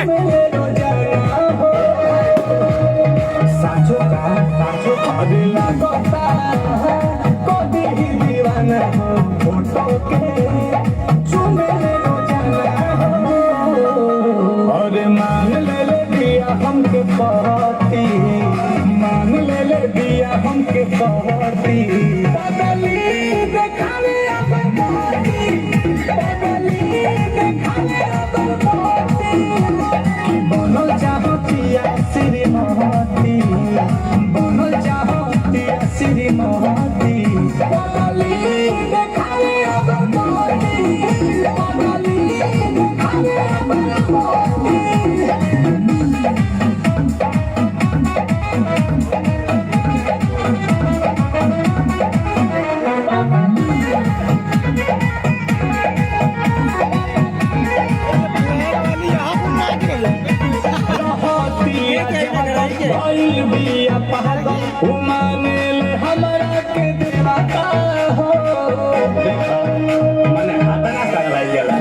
चुमेले रोजाना हो साचो का साचो करे लगता कभी ही दीवाना हो फोटो के चुमेले रोजाना हो और मान ले दिया हमके पहती मान ले दिया हमके पहती बदली देखावे अपन पहती बदली देखावे अपन पहती कि बनल चाहतिया श्रीमती बनल चाहतिया श्रीमती बदली देखावे अपन पहती बदली देखावे अपन पहती हमरा के देवता हो मने हाथना करवाई गेला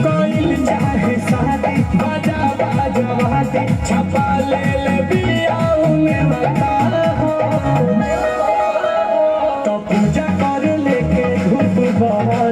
कोइल चाहे शादी बाजा बाजा वादी छपा ले बिया में बता हो तो पूजा कर लेके धूप बहा